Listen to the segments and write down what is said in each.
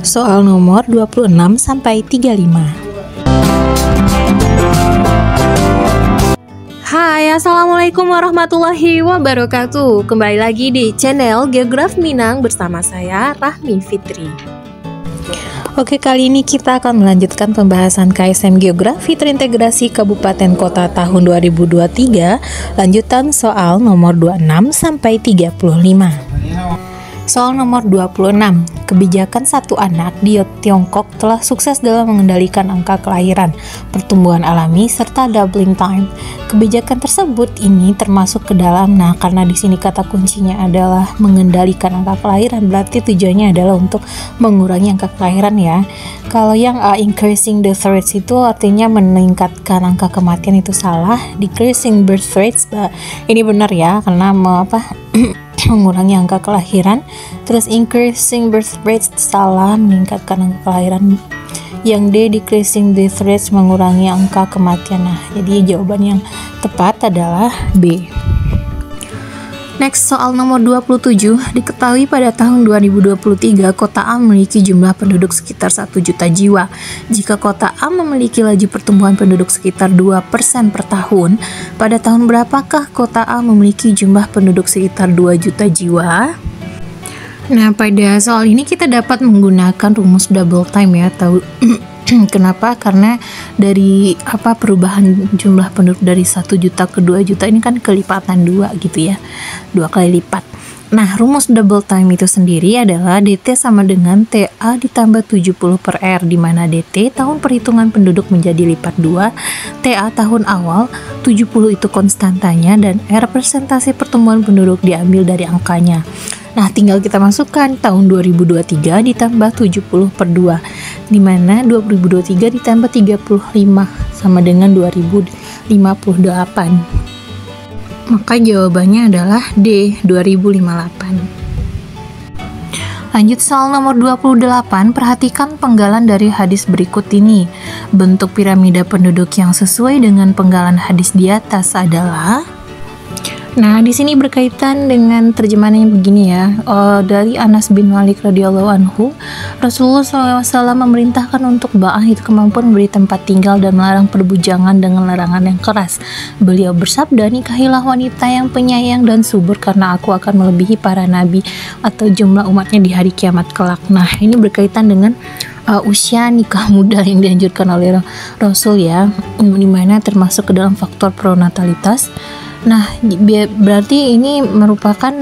Soal nomor 26 sampai 35. Hai, Assalamualaikum warahmatullahi wabarakatuh. Kembali lagi di channel Geografi Minang bersama saya, Rahmi Fitri. Oke, kali ini kita akan melanjutkan pembahasan KSM Geografi Terintegrasi Kabupaten Kota tahun 2023, lanjutan soal nomor 26 sampai 35. Soal nomor 26, kebijakan satu anak di Tiongkok telah sukses dalam mengendalikan angka kelahiran, pertumbuhan alami, serta doubling time. Kebijakan tersebut ini termasuk ke dalam, karena di sini kata kuncinya adalah mengendalikan angka kelahiran, berarti tujuannya adalah untuk mengurangi angka kelahiran ya. Kalau yang increasing the rates itu artinya meningkatkan angka kematian, itu salah. Decreasing birth rates, ini benar ya, karena mengurangi angka kelahiran. Terus increasing birth rates salah, meningkatkan angka kelahiran. Yang D, decreasing death rates, mengurangi angka kematian. Jadi jawaban yang tepat adalah B. Next, soal nomor 27. Diketahui pada tahun 2023 Kota A memiliki jumlah penduduk sekitar 1 juta jiwa. Jika Kota A memiliki laju pertumbuhan penduduk sekitar 2% per tahun, pada tahun berapakah Kota A memiliki jumlah penduduk sekitar 2 juta jiwa? Nah, pada soal ini kita dapat menggunakan rumus double time ya. Kenapa? Karena dari perubahan jumlah penduduk dari 1 juta ke 2 juta ini kan kelipatan 2 gitu ya, 2 kali lipat. Nah, rumus double time itu sendiri adalah DT sama dengan TA ditambah 70 per R, di mana DT tahun perhitungan penduduk menjadi lipat 2, TA tahun awal, 70 itu konstantanya, dan R persentase pertumbuhan penduduk diambil dari angkanya. Nah, tinggal kita masukkan tahun 2023 ditambah 70 per 2, di mana 2023 ditambah 35 sama dengan 2058. Maka jawabannya adalah D, 2058. Lanjut soal nomor 28, perhatikan penggalan dari hadis berikut ini. Bentuk piramida penduduk yang sesuai dengan penggalan hadis di atas adalah... Nah, di sini berkaitan dengan terjemahannya begini ya. Dari Anas bin Malik radhiyallahu anhu, Rasulullah SAW memerintahkan untuk ba'ah itu kemampuan memberi tempat tinggal dan melarang perbujangan dengan larangan yang keras. Beliau bersabda, nikahilah wanita yang penyayang dan subur karena aku akan melebihi para nabi atau jumlah umatnya di hari kiamat kelak. Nah, ini berkaitan dengan usia nikah muda yang dianjurkan oleh Rasul ya, dimana termasuk ke dalam faktor pronatalitas. Nah, berarti ini merupakan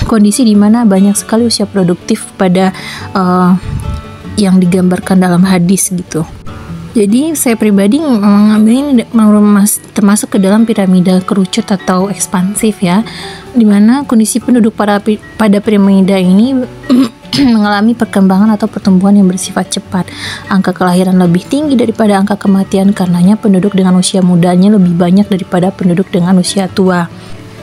kondisi di mana banyak sekali usia produktif pada yang digambarkan dalam hadis gitu. Jadi saya pribadi mengambil ini termasuk ke dalam piramida kerucut atau ekspansif ya, di mana kondisi penduduk pada piramida ini mengalami perkembangan atau pertumbuhan yang bersifat cepat. Angka kelahiran lebih tinggi daripada angka kematian, karenanya penduduk dengan usia mudanya lebih banyak daripada penduduk dengan usia tua.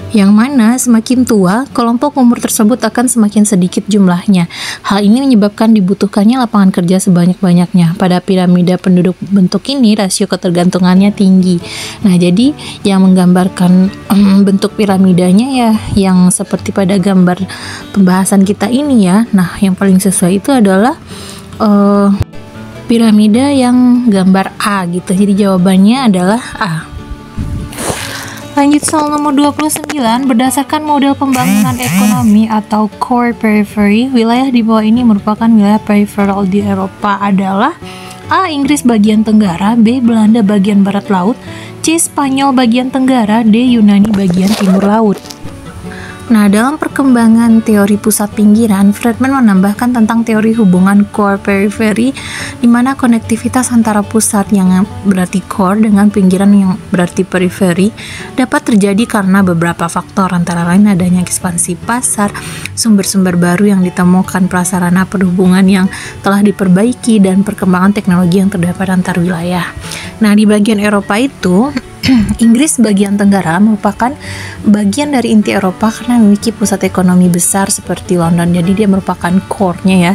Yang mana semakin tua, kelompok umur tersebut akan semakin sedikit jumlahnya. Hal ini menyebabkan dibutuhkannya lapangan kerja sebanyak-banyaknya. Pada piramida penduduk bentuk ini, rasio ketergantungannya tinggi. Nah, jadi yang menggambarkan bentuk piramidanya ya, yang seperti pada gambar pembahasan kita ini ya. Nah, yang paling sesuai itu adalah piramida yang gambar A gitu. Jadi jawabannya adalah A. Lanjut soal nomor 29, berdasarkan model pembangunan ekonomi atau core periphery, wilayah di bawah ini merupakan wilayah peripheral di Eropa adalah A. Inggris bagian tenggara, B. Belanda bagian barat laut, C. Spanyol bagian tenggara, D. Yunani bagian timur laut. Nah, dalam perkembangan teori pusat pinggiran, Friedman menambahkan tentang teori hubungan core periphery, di mana konektivitas antara pusat yang berarti core dengan pinggiran yang berarti periphery dapat terjadi karena beberapa faktor, antara lain adanya ekspansi pasar, sumber-sumber baru yang ditemukan, prasarana perhubungan yang telah diperbaiki, dan perkembangan teknologi yang terdapat antar wilayah. Nah, di bagian Eropa itu Inggris bagian tenggara merupakan bagian dari inti Eropa karena memiliki pusat ekonomi besar seperti London, jadi dia merupakan core-nya ya.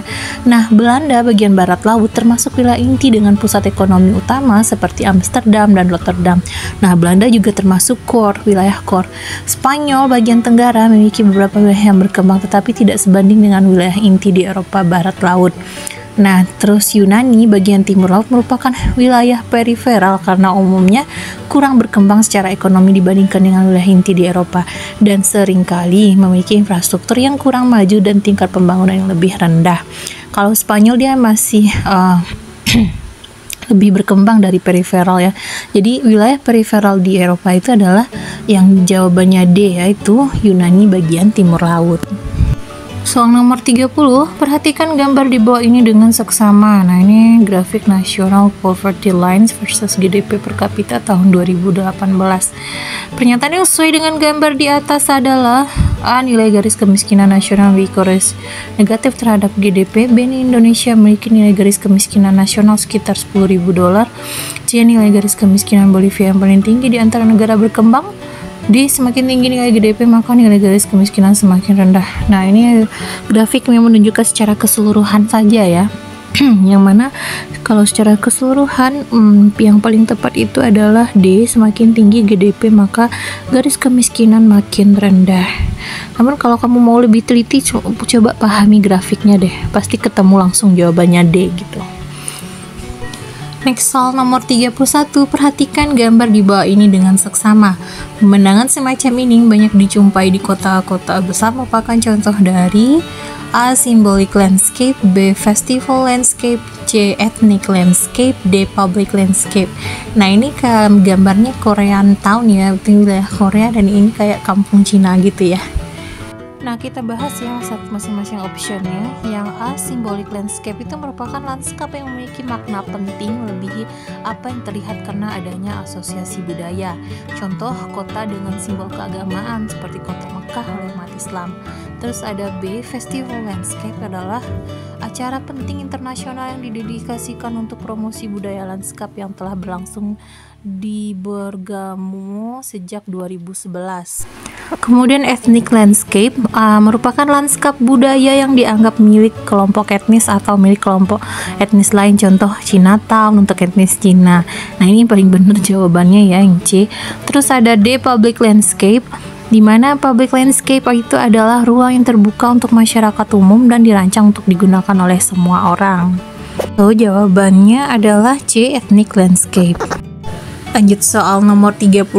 Nah, Belanda bagian barat laut termasuk wilayah inti dengan pusat ekonomi utama seperti Amsterdam dan Rotterdam. Nah, Belanda juga termasuk core, wilayah core. Spanyol bagian tenggara memiliki beberapa wilayah yang berkembang tetapi tidak sebanding dengan wilayah inti di Eropa barat laut. Nah, terus Yunani bagian timur laut merupakan wilayah periferal karena umumnya kurang berkembang secara ekonomi dibandingkan dengan wilayah inti di Eropa dan seringkali memiliki infrastruktur yang kurang maju dan tingkat pembangunan yang lebih rendah. Kalau Spanyol dia masih lebih berkembang dari periferal ya. Jadi wilayah periferal di Eropa itu adalah yang jawabannya D, yaitu Yunani bagian timur laut. Soal nomor 30, perhatikan gambar di bawah ini dengan seksama. Nah, ini grafik National Poverty Lines versus GDP per kapita tahun 2018. Pernyataan yang sesuai dengan gambar di atas adalah A. Nilai garis kemiskinan nasional WICORES negatif terhadap GDP. B. Indonesia memiliki nilai garis kemiskinan nasional sekitar $10.000. C. Nilai garis kemiskinan Bolivia yang paling tinggi di antara negara berkembang. D. Semakin tinggi nilai GDP maka nilai garis kemiskinan semakin rendah. Nah, ini grafik yang menunjukkan secara keseluruhan saja ya. Yang mana kalau secara keseluruhan yang paling tepat itu adalah D. Semakin tinggi GDP maka garis kemiskinan makin rendah. Namun kalau kamu mau lebih teliti, coba pahami grafiknya deh, pasti ketemu langsung jawabannya D gitu. Next, soal nomor 31, perhatikan gambar di bawah ini dengan seksama. Pemandangan semacam ini banyak dijumpai di kota-kota besar, merupakan contoh dari A. Symbolic landscape, B. Festival landscape, C. Ethnic landscape, D. Public landscape. Nah, ini gambarnya Korean Town ya, wilayah Korea, dan ini kayak kampung Cina gitu ya. Nah, kita bahas ya masing-masing optionnya. Yang A, symbolic landscape itu merupakan lanskap yang memiliki makna penting melebihi apa yang terlihat karena adanya asosiasi budaya. Contoh kota dengan simbol keagamaan seperti kota Mekah oleh umat Islam. Terus ada B, festival landscape adalah acara penting internasional yang didedikasikan untuk promosi budaya lanskap yang telah berlangsung di Bergamo sejak 2011. Kemudian ethnic landscape merupakan lanskap budaya yang dianggap milik kelompok etnis atau milik kelompok etnis lain, contoh Chinatown untuk etnis Cina. Nah, ini paling benar jawabannya ya, yang C. Terus ada D, public landscape, di mana public landscape itu adalah ruang yang terbuka untuk masyarakat umum dan dirancang untuk digunakan oleh semua orang. So, jawabannya adalah C, ethnic landscape. Lanjut soal nomor 32,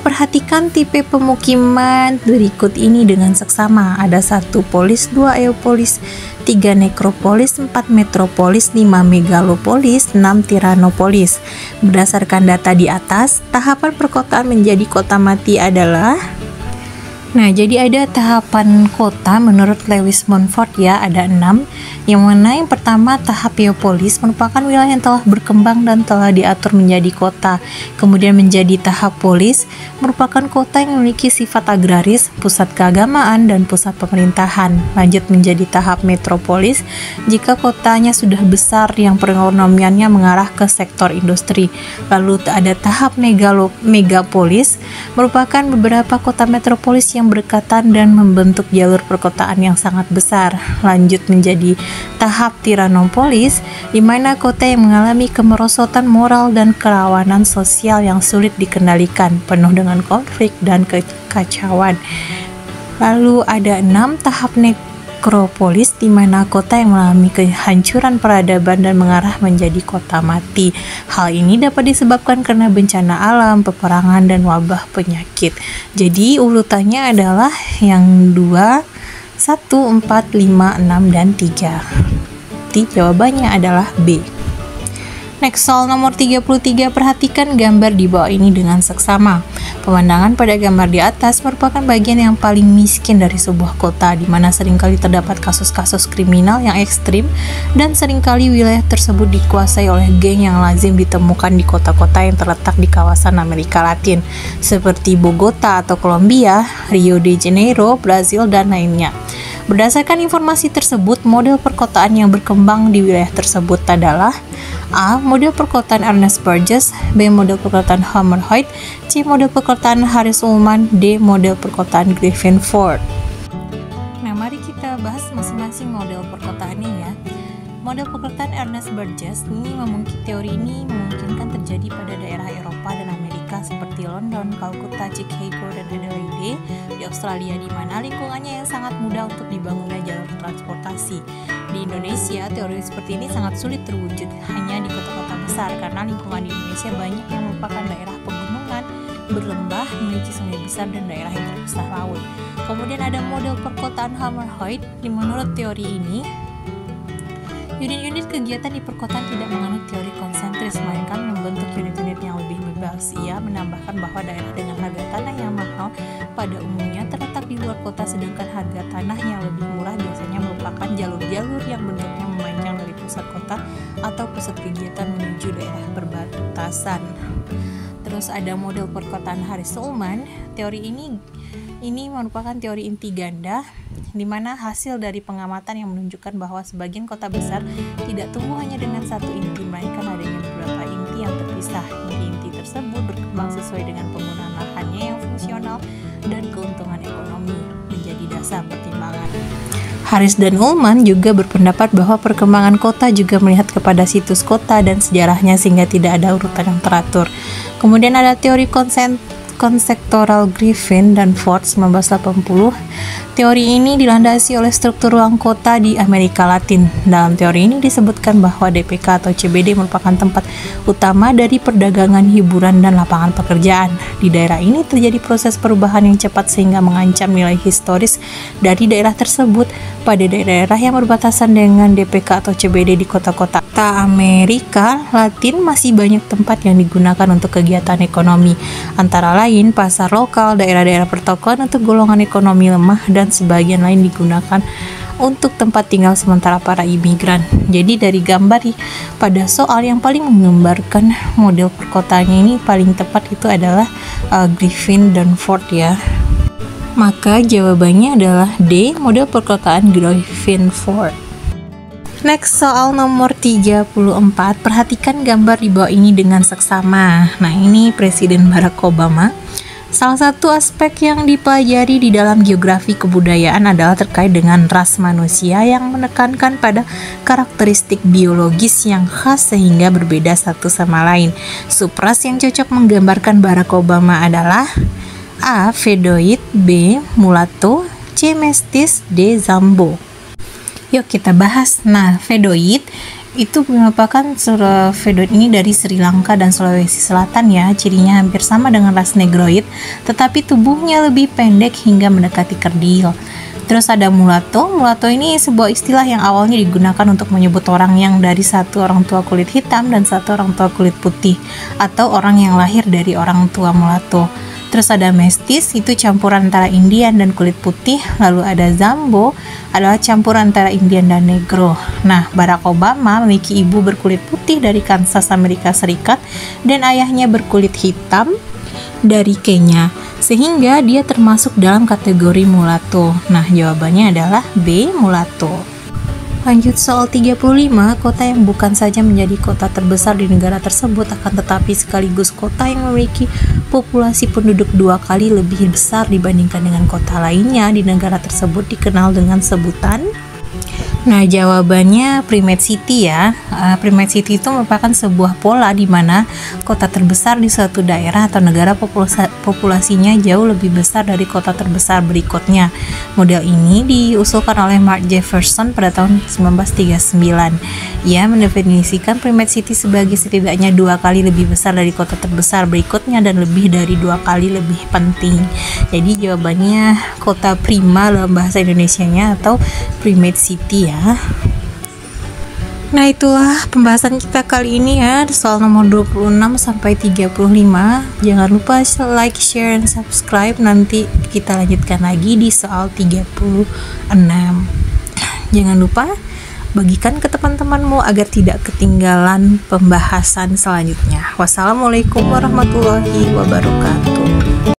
perhatikan tipe pemukiman berikut ini dengan seksama. Ada 1 polis, 2 eopolis, 3 nekropolis, 4 metropolis, 5 megalopolis, 6 tiranopolis. Berdasarkan data di atas, tahapan perkotaan menjadi kota mati adalah... Nah, jadi ada tahapan kota menurut Lewis Mumford ya, ada 6. Yang mana yang pertama, tahap Eopolis merupakan wilayah yang telah berkembang dan telah diatur menjadi kota. Kemudian menjadi tahap Polis merupakan kota yang memiliki sifat agraris, pusat keagamaan, dan pusat pemerintahan. Lanjut menjadi tahap Metropolis jika kotanya sudah besar yang perekonomiannya mengarah ke sektor industri. Lalu ada tahap Megapolis merupakan beberapa kota metropolis yang berdekatan dan membentuk jalur perkotaan yang sangat besar. Lanjut menjadi tahap Tiranopolis, di mana kota yang mengalami kemerosotan moral dan kerawanan sosial yang sulit dikendalikan, penuh dengan konflik dan kekacauan. Lalu ada 6 tahap Nekropolis, di mana kota yang mengalami kehancuran peradaban dan mengarah menjadi kota mati. Hal ini dapat disebabkan karena bencana alam, peperangan, dan wabah penyakit. Jadi urutannya adalah yang 2, 1, 4, 5, 6, dan 3. Jadi jawabannya adalah B. Next, soal nomor 33, perhatikan gambar di bawah ini dengan seksama. Pemandangan pada gambar di atas merupakan bagian yang paling miskin dari sebuah kota, di mana seringkali terdapat kasus-kasus kriminal yang ekstrim dan seringkali wilayah tersebut dikuasai oleh geng yang lazim ditemukan di kota-kota yang terletak di kawasan Amerika Latin, seperti Bogota atau Kolombia, Rio de Janeiro, Brazil, dan lainnya. Berdasarkan informasi tersebut, model perkotaan yang berkembang di wilayah tersebut adalah A. Model perkotaan Ernest Burgess, B. Model perkotaan Homer Hoyt, C. Model perkotaan Harris Ullman, D. Model perkotaan Griffin Ford. Nah, mari kita bahas masing-masing model perkotaannya ya. Model perkotaan Ernest Burgess teori ini memungkinkan terjadi pada daerah Eropa dan Amerika seperti London, Calcutta, Chicago, dan Adelaide di Australia, di mana lingkungannya yang sangat mudah untuk dibangunnya jalur transportasi. Di Indonesia, teori seperti ini sangat sulit terwujud hanya di kota-kota besar karena lingkungan di Indonesia banyak yang merupakan daerah pegunungan, berlembah, memiliki sungai besar dan daerah yang terpisah laut. Kemudian ada model perkotaan Hammerhead. Menurut teori ini, unit-unit kegiatan di perkotaan tidak menganut teori konsentris, melainkan membentuk unit-unit yang lebih bebas. Ia menambahkan bahwa daerah dengan harga tanah yang mahal pada umumnya terletak di luar kota, sedangkan harga tanah yang lebih murah biasanya merupakan jalur-jalur yang bentuknya memanjang dari pusat kota atau pusat kegiatan menuju daerah perbatasan. Terus ada model perkotaan Harris Ullman. Teori ini merupakan teori inti ganda, di mana hasil dari pengamatan yang menunjukkan bahwa sebagian kota besar tidak tumbuh hanya dengan satu inti, melainkan adanya beberapa inti yang terpisah. Inti-inti tersebut berkembang sesuai dengan penggunaan lahannya yang fungsional dan keuntungan ekonomi menjadi dasar pertimbangan. Harris dan Ullman juga berpendapat bahwa perkembangan kota juga melihat kepada situs kota dan sejarahnya sehingga tidak ada urutan yang teratur. Kemudian ada teori konseptual Griffin dan Ford 1980. Teori ini dilandasi oleh struktur ruang kota di Amerika Latin. Dalam teori ini disebutkan bahwa DPK atau CBD merupakan tempat utama dari perdagangan, hiburan, dan lapangan pekerjaan. Di daerah ini terjadi proses perubahan yang cepat sehingga mengancam nilai historis dari daerah tersebut. Pada daerah yang berbatasan dengan DPK atau CBD di kota-kota Amerika Latin masih banyak tempat yang digunakan untuk kegiatan ekonomi, antara lain pasar lokal, daerah-daerah pertokoan untuk golongan ekonomi lemah, dan sebagian lain digunakan untuk tempat tinggal sementara para imigran. Jadi dari gambar pada soal yang paling menggambarkan model perkotaannya ini paling tepat itu adalah Griffin dan Ford ya. Maka jawabannya adalah D, model perkotaan Griffin Ford. Next, soal nomor 34. Perhatikan gambar di bawah ini dengan seksama. Nah, ini Presiden Barack Obama. Salah satu aspek yang dipelajari di dalam geografi kebudayaan adalah terkait dengan ras manusia yang menekankan pada karakteristik biologis yang khas sehingga berbeda satu sama lain. Subras yang cocok menggambarkan Barack Obama adalah A. Vedoid, B. Mulatto, C. Mestis, D. Zambo. Yuk kita bahas. Nah, Vedoid itu merupakan Vedoid ini dari Sri Lanka dan Sulawesi Selatan ya. Cirinya hampir sama dengan ras Negroid, tetapi tubuhnya lebih pendek hingga mendekati kerdil. Terus ada mulatto. Mulatto ini sebuah istilah yang awalnya digunakan untuk menyebut orang yang dari satu orang tua kulit hitam dan satu orang tua kulit putih, atau orang yang lahir dari orang tua mulatto. Terus ada mestis, itu campuran antara Indian dan kulit putih. Lalu ada Zambo, adalah campuran antara Indian dan Negro. Nah, Barack Obama memiliki ibu berkulit putih dari Kansas, Amerika Serikat, dan ayahnya berkulit hitam dari Kenya, sehingga dia termasuk dalam kategori mulatto. Nah, jawabannya adalah B, mulatto. Lanjut soal 35, kota yang bukan saja menjadi kota terbesar di negara tersebut akan tetapi sekaligus kota yang memiliki populasi penduduk 2 kali lebih besar dibandingkan dengan kota lainnya di negara tersebut dikenal dengan sebutan. Nah, jawabannya Primate City ya. Primate City itu merupakan sebuah pola di mana kota terbesar di suatu daerah atau negara populasinya jauh lebih besar dari kota terbesar berikutnya. Model ini diusulkan oleh Mark Jefferson pada tahun 1939. Ia mendefinisikan Primate City sebagai setidaknya 2 kali lebih besar dari kota terbesar berikutnya dan lebih dari 2 kali lebih penting. Jadi jawabannya kota prima dalam bahasa Indonesianya atau Primate City ya. Nah, itulah pembahasan kita kali ini ya, soal nomor 26 sampai 35. Jangan lupa like, share, dan subscribe. Nanti kita lanjutkan lagi di soal 36. Jangan lupa bagikan ke teman-temanmu agar tidak ketinggalan pembahasan selanjutnya. Wassalamualaikum warahmatullahi wabarakatuh.